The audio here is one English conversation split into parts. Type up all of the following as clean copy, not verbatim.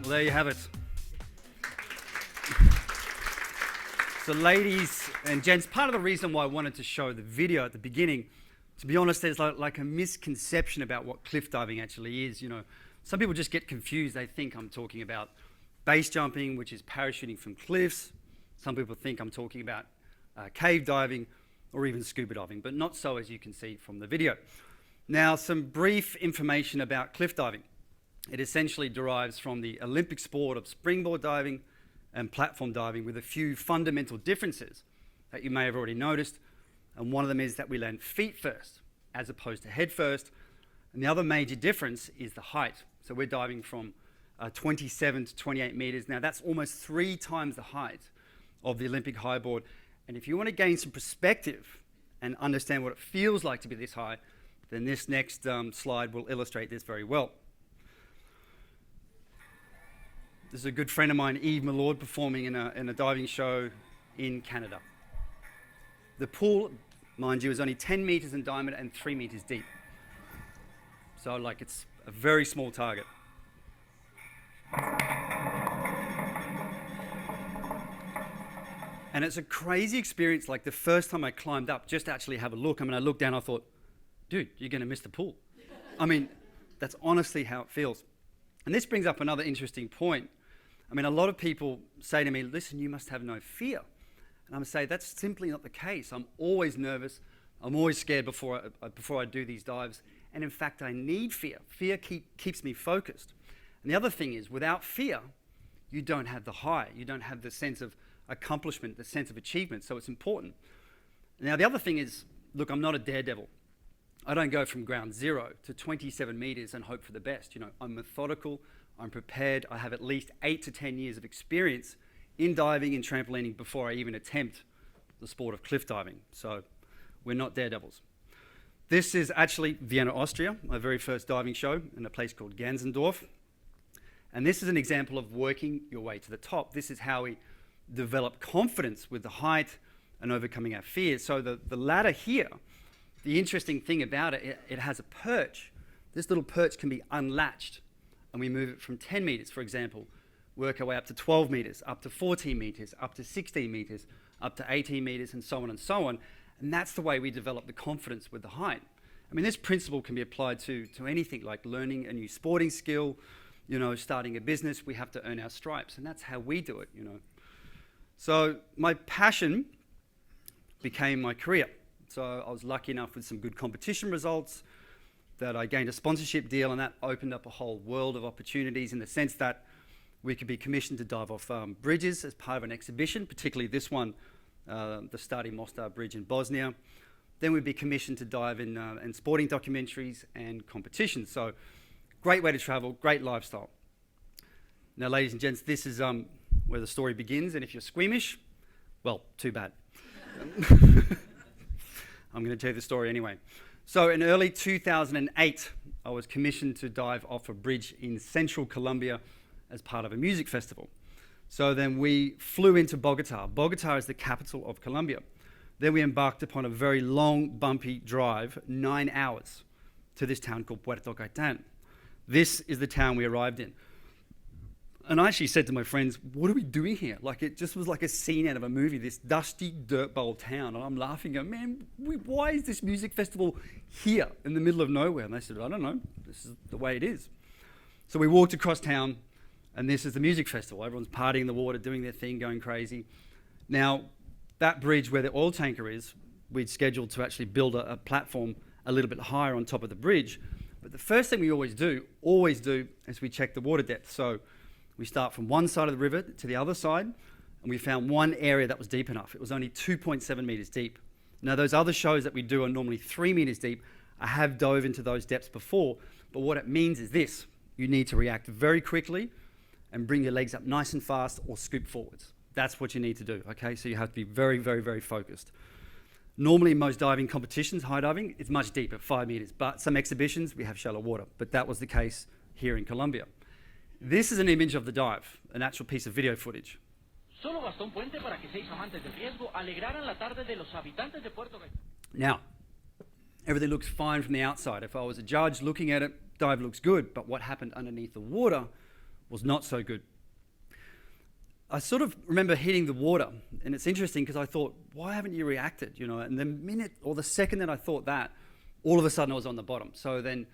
Well, there you have it. So ladies and gents, part of the reason why I wanted to show the video at the beginning, to be honest, there's like a misconception about what cliff diving actually is. You know, some people just get confused. They think I'm talking about base jumping, which is parachuting from cliffs. Some people think I'm talking about cave diving or even scuba diving, but not so, as you can see from the video. Now, some brief information about cliff diving. It essentially derives from the Olympic sport of springboard diving and platform diving, with a few fundamental differences that you may have already noticed. And one of them is that we land feet first as opposed to head first. And the other major difference is the height. So we're diving from 27 to 28 meters. Now that's almost 3 times the height of the Olympic high board. And if you want to gain some perspective and understand what it feels like to be this high, then this next slide will illustrate this very well. This is a good friend of mine, Yves Milord, performing in a diving show in Canada. The pool, mind you, is only 10 meters in diameter and 3 meters deep. So like it's a very small target. And it's a crazy experience. Like the first time I climbed up, just to actually have a look, I mean, I looked down, I thought, dude, you're gonna miss the pool. I mean, that's honestly how it feels. And this brings up another interesting point. I mean, a lot of people say to me, listen, you must have no fear. And I'm saying that's simply not the case. I'm always nervous. I'm always scared before I do these dives. And in fact, I need fear. Fear keeps me focused. And the other thing is, without fear, you don't have the high. You don't have the sense of accomplishment, the sense of achievement. So it's important. Now, the other thing is, look, I'm not a daredevil. I don't go from ground zero to 27 meters and hope for the best. You know, I'm methodical, I'm prepared, I have at least 8 to 10 years of experience in diving and trampolining before I even attempt the sport of cliff diving. So we're not daredevils. This is actually Vienna, Austria, my very first diving show in a place called Gansendorf. And this is an example of working your way to the top. This is how we develop confidence with the height and overcoming our fears. So the ladder here, the interesting thing about it, it has a perch. This little perch can be unlatched, and we move it from 10 meters, for example, work our way up to 12 meters, up to 14 meters, up to 16 meters, up to 18 meters, and so on and so on. And that's the way we develop the confidence with the height. I mean, this principle can be applied to anything, like learning a new sporting skill, you know, starting a business. We have to earn our stripes, and that's how we do it, you know. So my passion became my career. So I was lucky enough with some good competition results that I gained a sponsorship deal, and that opened up a whole world of opportunities in the sense that we could be commissioned to dive off bridges as part of an exhibition, particularly this one, the Stari Mostar Bridge in Bosnia. Then we'd be commissioned to dive in sporting documentaries and competitions. So great way to travel, great lifestyle. Now, ladies and gents, this is where the story begins, and if you're squeamish, well, too bad. I'm going to tell you the story anyway. So in early 2008, I was commissioned to dive off a bridge in central Colombia as part of a music festival. So then we flew into Bogota. Bogota is the capital of Colombia. Then we embarked upon a very long, bumpy drive, 9 hours, to this town called Puerto Gaitán. This is the town we arrived in. And I actually said to my friends, what are we doing here? Like, it just was like a scene out of a movie, this dusty dirt bowl town. And I'm laughing, going, man, why is this music festival here in the middle of nowhere? And they said, I don't know, this is the way it is. So we walked across town, and this is the music festival. Everyone's partying in the water, doing their thing, going crazy. Now, that bridge where the oil tanker is, we'd scheduled to actually build a platform a little bit higher on top of the bridge. But the first thing we always do, is we check the water depth. So we start from one side of the river to the other side, and we found one area that was deep enough. It was only 2.7 meters deep. Now, those other shows that we do are normally 3 meters deep. I have dove into those depths before, but what it means is this: you need to react very quickly and bring your legs up nice and fast or scoop forwards. That's what you need to do, okay? So you have to be very, very, very focused. Normally, in most diving competitions, high diving, it's much deeper, 5 meters, but some exhibitions, we have shallow water, but that was the case here in Colombia. This is an image of the dive, an actual piece of video footage. Now, everything looks fine from the outside. If I was a judge looking at it, dive looks good, but what happened underneath the water was not so good. I sort of remember hitting the water, and it's interesting because I thought, why haven't you reacted? And the minute or the second that I thought that, all of a sudden I was on the bottom. So then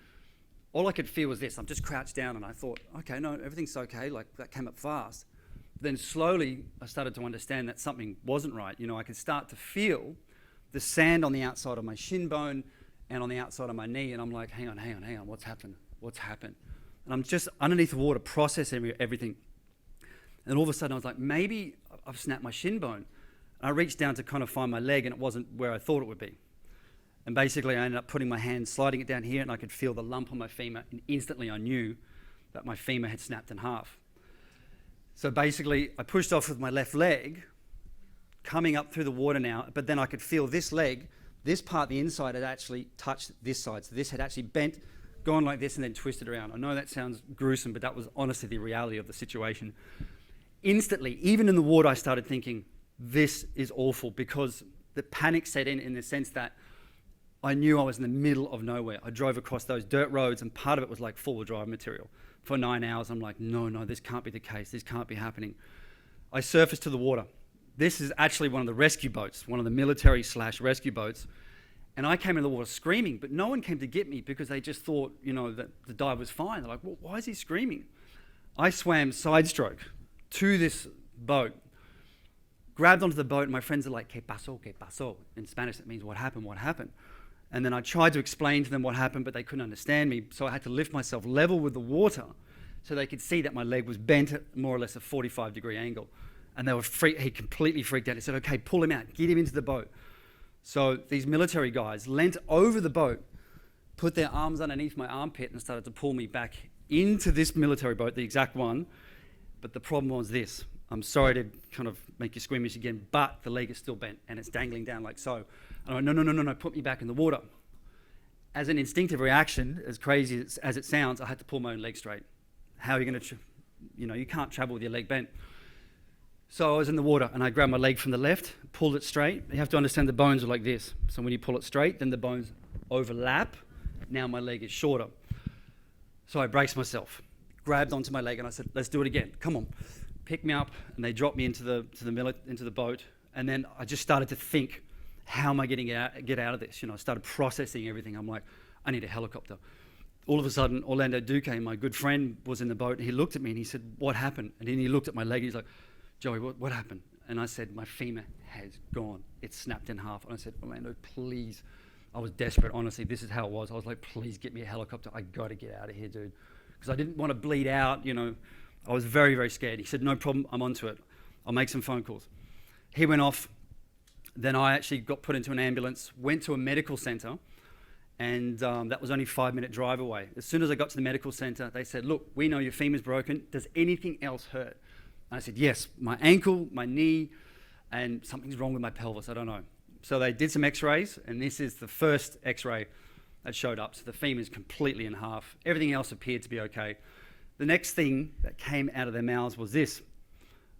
all I could feel was this. I'm just crouched down, and I thought, okay, no, everything's okay. Like, that came up fast. Then slowly I started to understand that something wasn't right. I could start to feel the sand on the outside of my shin bone and on the outside of my knee, and I'm like, hang on, what's happened? And I'm just underneath the water processing everything. And all of a sudden I was like, maybe I've snapped my shin bone. And I reached down to kind of find my leg, and it wasn't where I thought it would be. And basically I ended up putting my hand, sliding it down here, and I could feel the lump on my femur, and instantly I knew that my femur had snapped in half. So basically I pushed off with my left leg, coming up through the water now, but then I could feel this leg, this part, the inside, had actually touched this side. So this had actually bent, gone like this, and then twisted around. I know that sounds gruesome, but that was honestly the reality of the situation. Instantly, even in the water, I started thinking, this is awful, because the panic set in the sense that I knew I was in the middle of nowhere. I drove across those dirt roads, and part of it was like four-wheel drive material. For 9 hours, I'm like, no, this can't be the case. This can't be happening. I surfaced to the water. This is actually one of the rescue boats, one of the military/rescue boats. And I came in the water screaming, but no one came to get me because they just thought, that the dive was fine. They're like, well, why is he screaming? I swam side stroke to this boat, grabbed onto the boat, and my friends are like, ¿Qué pasó? ¿Qué pasó? In Spanish, that means what happened? And then I tried to explain to them what happened, but they couldn't understand me. So I had to lift myself level with the water so they could see that my leg was bent at more or less a 45-degree angle. And they were he completely freaked out. He said, okay, pull him out, get him into the boat. So these military guys leant over the boat, put their arms underneath my armpit, and started to pull me back into this military boat, the exact one. But the problem was this. I'm sorry to kind of make you squeamish again, but the leg is still bent and it's dangling down like so. And I went, no, put me back in the water. As an instinctive reaction, as crazy as it sounds, I had to pull my own leg straight. How are you going to, you can't travel with your leg bent. So I was in the water and I grabbed my leg from the left, pulled it straight. You have to understand the bones are like this. So when you pull it straight, then the bones overlap. Now my leg is shorter. So I braced myself, grabbed onto my leg, and I said, let's do it again. Come on. Pick me up, and they dropped me into the boat. And then I just started to think, how am I getting get out of this? I started processing everything. I'm like, I need a helicopter. All of a sudden, Orlando Duque, my good friend, was in the boat, and he looked at me and he said, what happened? And then he looked at my leg, he's like, Joey, what happened? And I said, my femur has gone. It's snapped in half. And I said, Orlando, please. I was desperate, honestly. This is how it was. I was like, please get me a helicopter. I got to get out of here, dude. Because I didn't want to bleed out, I was very, very scared. He said, no problem, I'm onto it. I'll make some phone calls. He went off. Then I actually got put into an ambulance, went to a medical center, and that was only a 5-minute drive away. As soon as I got to the medical center, they said, look, we know your femur's broken. Does anything else hurt? And I said, yes, my ankle, my knee, and something's wrong with my pelvis, I don't know. So they did some x-rays, and this is the first x-ray that showed up. So the femur's completely in half. Everything else appeared to be okay. The next thing that came out of their mouths was this.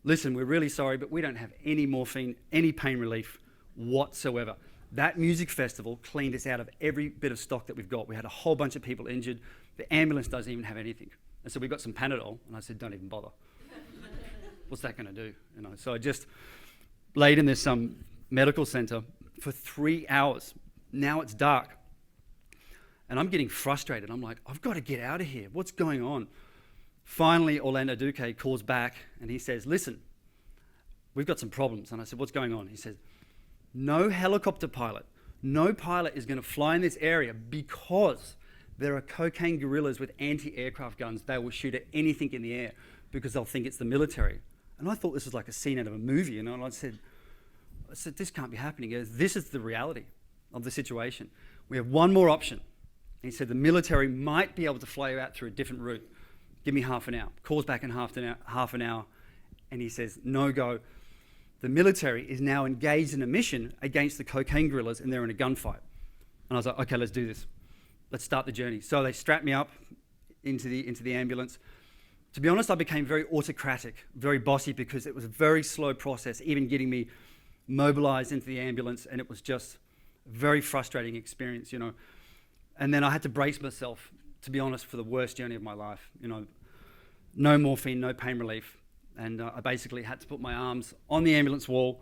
Listen, we're really sorry, but we don't have any morphine, any pain relief whatsoever. That music festival cleaned us out of every bit of stock that we've got. We had a whole bunch of people injured. The ambulance doesn't even have anything. And so we got some Panadol, and I said, don't even bother. What's that going to do? So I just laid in this medical center for 3 hours. Now it's dark. And I'm getting frustrated. I'm like, I've got to get out of here. What's going on? Finally, Orlando Duque calls back and he says, listen, we've got some problems. And I said, what's going on? He says, no helicopter pilot, no pilot is going to fly in this area because there are cocaine guerrillas with anti-aircraft guns. They will shoot at anything in the air because they'll think it's the military. And I thought this was like a scene out of a movie, and I said, this can't be happening. He goes, this is the reality of the situation. We have one more option. He said, the military might be able to fly you out through a different route. Give me half an hour. Calls back in half an hour, and he says, no go. The military is now engaged in a mission against the cocaine guerrillas, and they're in a gunfight. And I was like, okay, let's do this. Let's start the journey. So they strapped me up into the ambulance. To be honest, I became very autocratic, very bossy, because it was a very slow process, even getting me mobilized into the ambulance, and it was just a very frustrating experience, And then I had to brace myself, to be honest, for the worst journey of my life. no morphine, no pain relief. And I basically had to put my arms on the ambulance wall,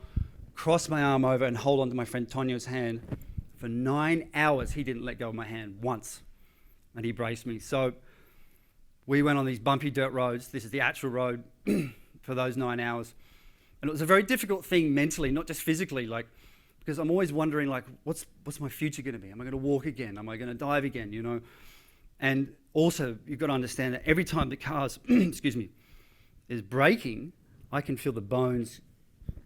cross my arm over and hold on to my friend Tonio's hand. For 9 hours, he didn't let go of my hand once. And he braced me. So we went on these bumpy dirt roads. This is the actual road for those 9 hours. And it was a very difficult thing mentally, not just physically, because I'm always wondering, what's my future going to be? Am I going to walk again? Am I going to dive again, And also, you've got to understand that every time the car's, is braking, I can feel the bones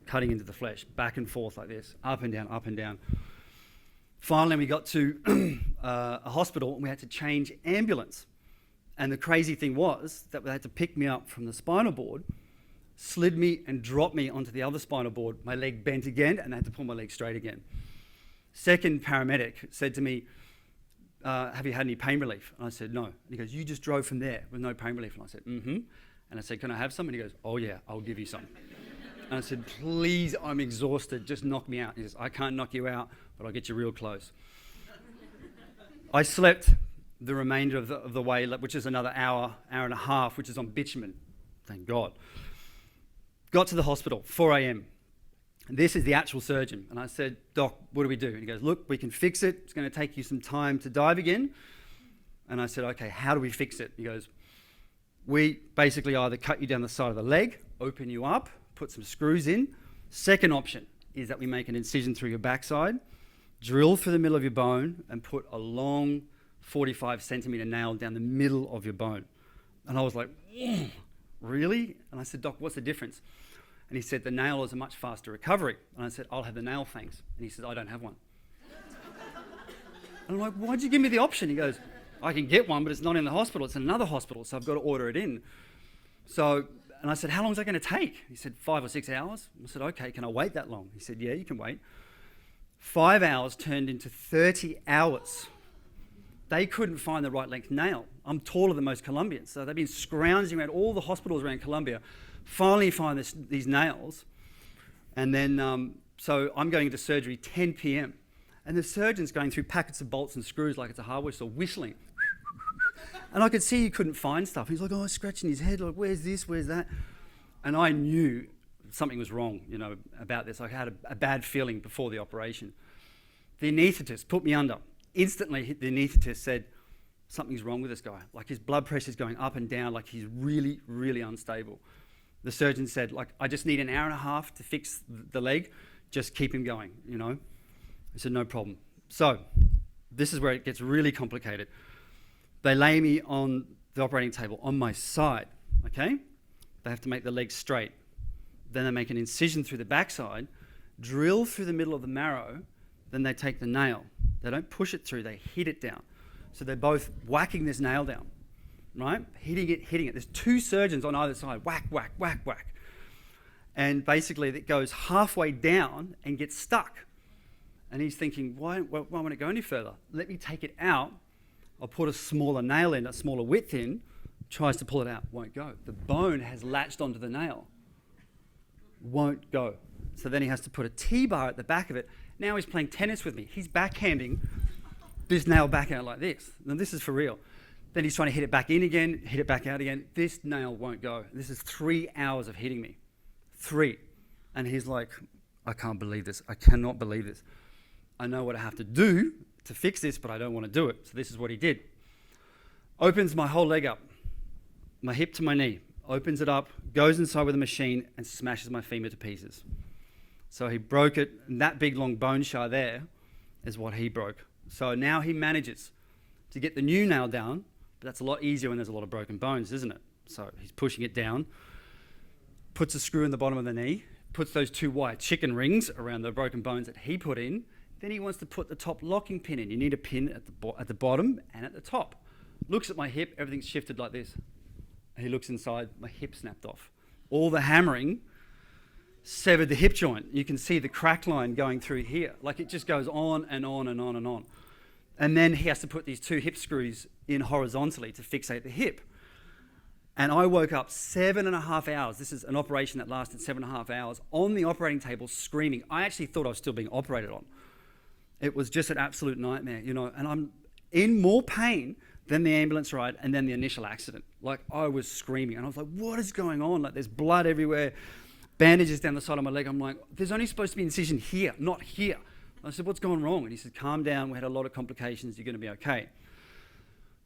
cutting into the flesh, back and forth like this, up and down, up and down. Finally, we got to a hospital and we had to change ambulance. And the crazy thing was that they had to pick me up from the spinal board, slid me and dropped me onto the other spinal board. My leg bent again and they had to pull my leg straight again. Second paramedic said to me, have you had any pain relief? And I said, no. And he goes, you just drove from there with no pain relief. And I said, mm-hmm. And I said, can I have some? And he goes, oh yeah, I'll give you some. And I said, please, I'm exhausted, just knock me out. He says, I can't knock you out, but I'll get you real close. I slept the remainder of the way, which is another hour and a half, which is on bitumen, thank God. Got to the hospital, 4 a.m. This is the actual surgeon. And I said, Doc, what do we do? And he goes, look, we can fix it. It's going to take you some time to dive again. And I said, okay, how do we fix it? He goes, we basically either cut you down the side of the leg, open you up, put some screws in. Second option is that we make an incision through your backside, drill through the middle of your bone, and put a long 45 centimeter nail down the middle of your bone. And I was like, really? And I said, Doc, what's the difference? And he said, the nail is a much faster recovery. And I said, I'll have the nail, thanks. And he said, I don't have one. And I'm like, why'd you give me the option? He goes, I can get one, but it's not in the hospital. It's in another hospital, so I've got to order it in. And I said, how long is that going to take? He said, 5 or 6 hours. I said, okay, can I wait that long? He said, yeah, you can wait. 5 hours turned into 30 hours. They couldn't find the right length nail. I'm taller than most Colombians, so they've been scrounging around all the hospitals around Colombia, finally find these nails. And then, so I'm going into surgery 10 p.m. And the surgeon's going through packets of bolts and screws like it's a hardware store, whistling. And I could see he couldn't find stuff. He's like, scratching his head, like, where's this, where's that? And I knew something was wrong, about this. I had a bad feeling before the operation. The anaesthetist put me under. Instantly, the anaesthetist said, something's wrong with this guy. Like, his blood pressure's going up and down, like he's really, really unstable. The surgeon said, I just need an hour and a half to fix the leg. Just keep him going, I said, no problem. So, this is where it gets really complicated. They lay me on the operating table on my side, okay? They have to make the leg straight. Then they make an incision through the backside, drill through the middle of the marrow, then they take the nail. They don't push it through, they hit it down. So they're both whacking this nail down, right? Hitting it. There's 2 surgeons on either side, whack, whack, whack, whack. And basically it goes halfway down and gets stuck. And he's thinking, why won't it go any further? Let me take it out. I'll put a smaller nail in, a smaller width in, tries to pull it out, won't go. The bone has latched onto the nail, won't go. So then he has to put a T-bar at the back of it. Now he's playing tennis with me. He's backhanding this nail back out like this. Now this is for real. Then he's trying to hit it back in again, hit it back out again. This nail won't go. This is 3 hours of hitting me. 3. And he's like, I can't believe this. I cannot believe this. I know what I have to do to fix this, but I don't want to do it. So this is what he did. Opens my whole leg up, my hip to my knee, opens it up, goes inside with a machine and smashes my femur to pieces. So he broke it, and that big long bone shard there is what he broke. So now he manages to get the new nail down, but that's a lot easier when there's a lot of broken bones, isn't it? So he's pushing it down, puts a screw in the bottom of the knee, puts those 2 wire chicken rings around the broken bones that he put in. Then he wants to put the top locking pin in. You need a pin at the bottom and at the top. Looks at my hip, everything's shifted like this. And he looks inside, my hip snapped off. All the hammering severed the hip joint. You can see the crack line going through here. Like, it just goes on and on and on and on. And then he has to put these 2 hip screws in horizontally to fixate the hip. And I woke up 7.5 hours. This is an operation that lasted 7.5 hours on the operating table screaming. I actually thought I was still being operated on. It was just an absolute nightmare, and I'm in more pain then the ambulance ride, and then the initial accident. Like, I was screaming, and I was like, what is going on? Like, there's blood everywhere, bandages down the side of my leg. I'm like, there's only supposed to be an incision here, not here. I said, what's going wrong? And he said, calm down, we had a lot of complications, you're going to be okay.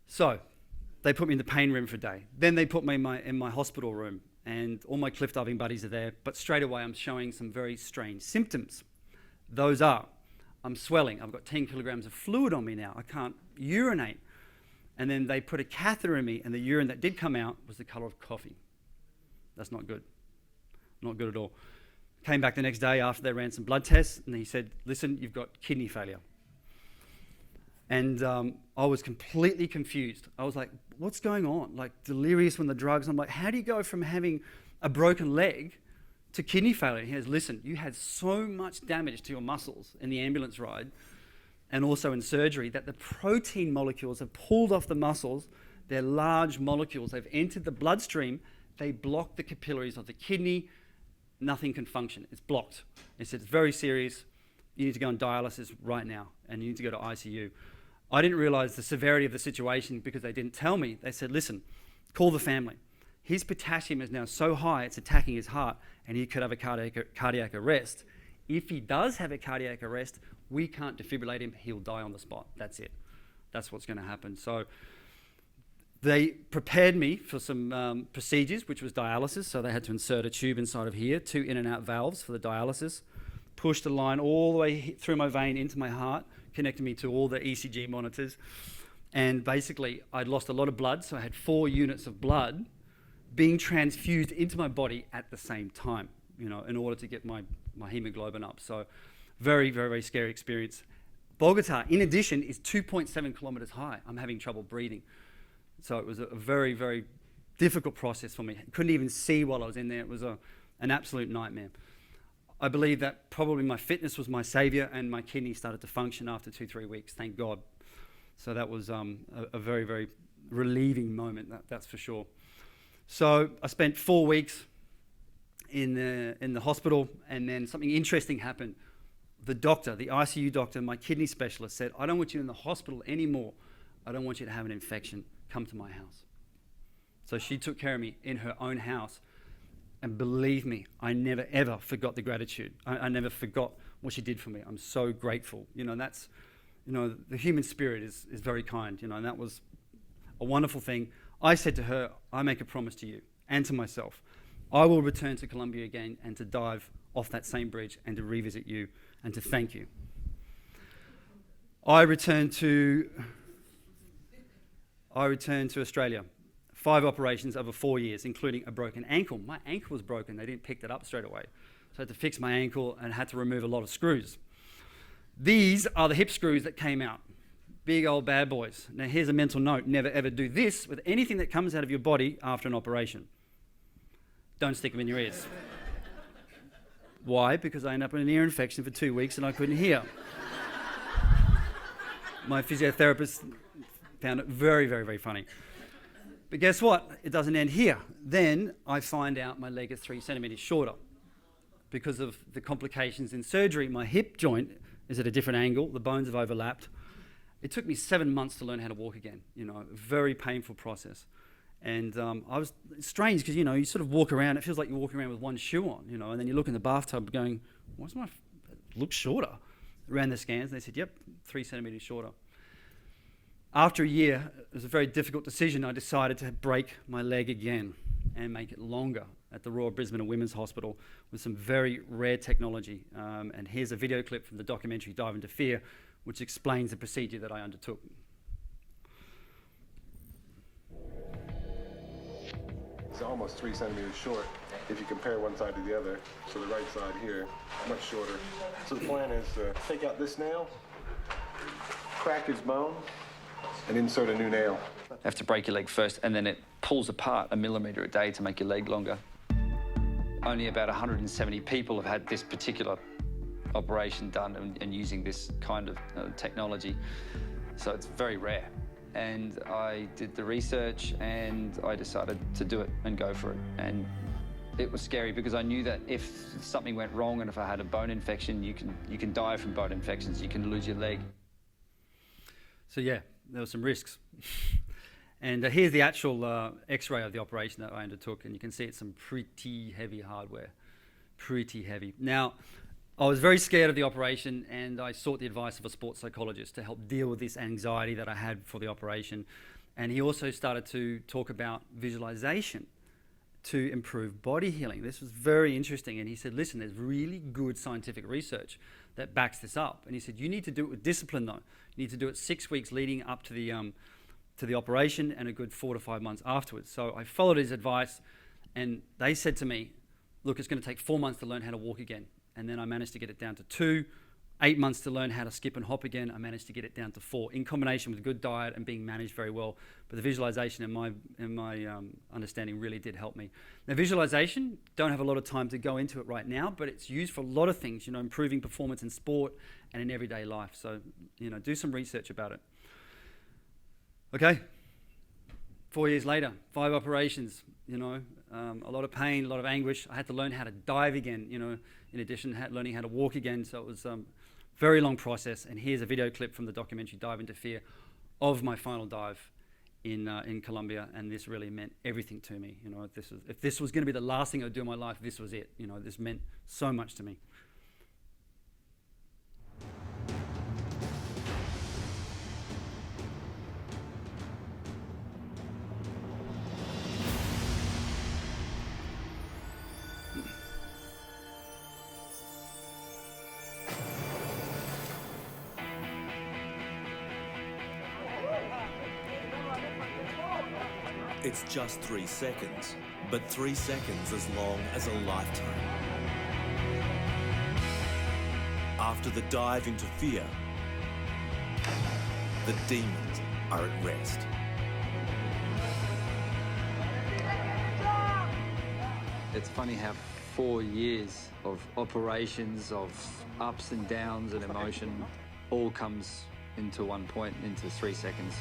So they put me in the pain room for a day. Then they put me in my hospital room, and all my cliff diving buddies are there, but straight away I'm showing some very strange symptoms. Those are, I'm swelling, I've got 10 kilograms of fluid on me now, I can't urinate. And then they put a catheter in me, and the urine that did come out was the colour of coffee. That's not good. Not good at all. Came back the next day after they ran some blood tests, and he said, listen, you've got kidney failure. And I was completely confused. I was like, what's going on? Like, delirious from the drugs. I'm like, how do you go from having a broken leg to kidney failure? He says, listen, you had so much damage to your muscles in the ambulance ride and also in surgery that the protein molecules have pulled off the muscles. They're large molecules. They've entered the bloodstream. They block the capillaries of the kidney. Nothing can function. It's blocked. He said, it's very serious. You need to go on dialysis right now, and you need to go to ICU. I didn't realize the severity of the situation because they didn't tell me. They said, listen, call the family. His potassium is now so high, it's attacking his heart, and he could have a cardiac arrest. If he does have a cardiac arrest, we can't defibrillate him. He'll die on the spot. That's it. That's what's going to happen. So they prepared me for some procedures, which was dialysis. So they had to insert a tube inside of here, 2 in and out valves for the dialysis, pushed a line all the way through my vein into my heart, connected me to all the ECG monitors. And basically, I'd lost a lot of blood, so I had 4 units of blood being transfused into my body at the same time, you know, in order to get my hemoglobin up. So very, very, very scary experience. Bogota, in addition, is 2.7 kilometers high. I'm having trouble breathing. So it was a very, very difficult process for me. I couldn't even see while I was in there. It was an absolute nightmare. I believe that probably my fitness was my savior, and my kidney started to function after 2-3 weeks, thank God. So that was a very, very relieving moment, that's for sure. So I spent 4 weeks in the hospital, and then something interesting happened. The doctor, the ICU doctor, my kidney specialist said, I don't want you in the hospital anymore. I don't want you to have an infection. Come to my house. So she took care of me in her own house. And believe me, I never ever forgot the gratitude. I never forgot what she did for me. I'm so grateful. You know, and that's, you know, the human spirit is very kind, you know, and that was a wonderful thing. I said to her, I make a promise to you and to myself. I will return to Colombia again and to dive off that same bridge and to revisit you and to thank you. I returned to Australia. 5 operations over 4 years, including a broken ankle. My ankle was broken. They didn't pick that up straight away. So I had to fix my ankle and had to remove a lot of screws. These are the hip screws that came out. Big old bad boys. Now here's a mental note. Never ever do this with anything that comes out of your body after an operation. Don't stick them in your ears. Why? Because I ended up with an ear infection for 2 weeks and I couldn't hear. My physiotherapist found it very, very, very funny. But guess what? It doesn't end here. Then I find out my leg is 3 centimeters shorter. Because of the complications in surgery, my hip joint is at a different angle. The bones have overlapped. It took me 7 months to learn how to walk again. You know, a very painful process. And it's strange because, you know, you sort of walk around, it feels like you're walking around with one shoe on, you know, and then you look in the bathtub going, why's my look shorter? Ran the scans, and they said, yep, 3 centimeters shorter. After a year, it was a very difficult decision. I decided to break my leg again and make it longer at the Royal Brisbane Women's Hospital with some very rare technology. And here's a video clip from the documentary Dive Into Fear, which explains the procedure that I undertook. It's almost 3 centimeters short if you compare one side to the other. So the right side here, much shorter. So the plan is to take out this nail, crack his bone, and insert a new nail. You have to break your leg first, and then it pulls apart 1 millimeter a day to make your leg longer. Only about 170 people have had this particular operation done and using this kind of technology. So it's very rare. And I did the research and I decided to do it and go for it. And it was scary because I knew that if something went wrong and if I had a bone infection, you can die from bone infections, you can lose your leg. So yeah, there were some risks. And here's the actual x-ray of the operation that I undertook, and you can see it's some pretty heavy hardware, pretty heavy. Now, I was very scared of the operation, and I sought the advice of a sports psychologist to help deal with this anxiety that I had for the operation. And he also started to talk about visualization to improve body healing. This was very interesting. And he said, listen, there's really good scientific research that backs this up. And he said, you need to do it with discipline, though. You need to do it 6 weeks leading up to the operation and a good 4 to 5 months afterwards. So I followed his advice, and they said to me, look, it's going to take 4 months to learn how to walk again. And then I managed to get it down to 2, 8 months to learn how to skip and hop again. I managed to get it down to 4, in combination with good diet and being managed very well. But the visualization, in my understanding, really did help me. Now, visualization, don't have a lot of time to go into it right now, but it's used for a lot of things, improving performance in sport and in everyday life. So, do some research about it. Okay, 4 years later, 5 operations, a lot of pain, a lot of anguish. I had to learn how to dive again, in addition to learning how to walk again. So it was a very long process. And here's a video clip from the documentary Dive into Fear of my final dive in Colombia. And this really meant everything to me. If this was going to be the last thing I'd do in my life, this was it. This meant so much to me. It's just 3 seconds, but 3 seconds as long as a lifetime. After the dive into fear, the demons are at rest. It's funny how 4 years of operations, of ups and downs and emotion, all comes into one point, into 3 seconds.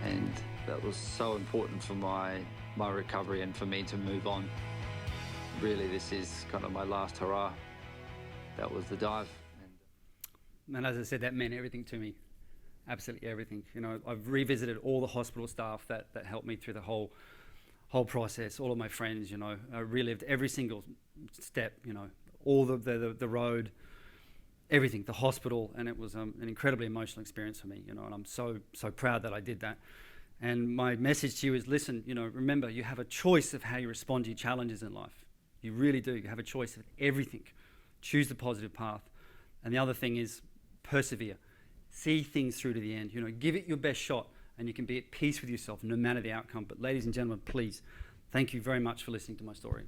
And that was so important for my recovery and for me to move on. Really, this is kind of my last hurrah. That was the dive. And as I said, that meant everything to me. Absolutely everything. I've revisited all the hospital staff that helped me through the whole process, all of my friends, I relived every single step, all the road, everything, the hospital, and it was an incredibly emotional experience for me, and I'm so proud that I did that. And my message to you is, listen, remember, you have a choice of how you respond to your challenges in life. You really do. You have a choice of everything. Choose the positive path. And the other thing is persevere. See things through to the end. Give it your best shot, and you can be at peace with yourself no matter the outcome. But ladies and gentlemen, please, thank you very much for listening to my story.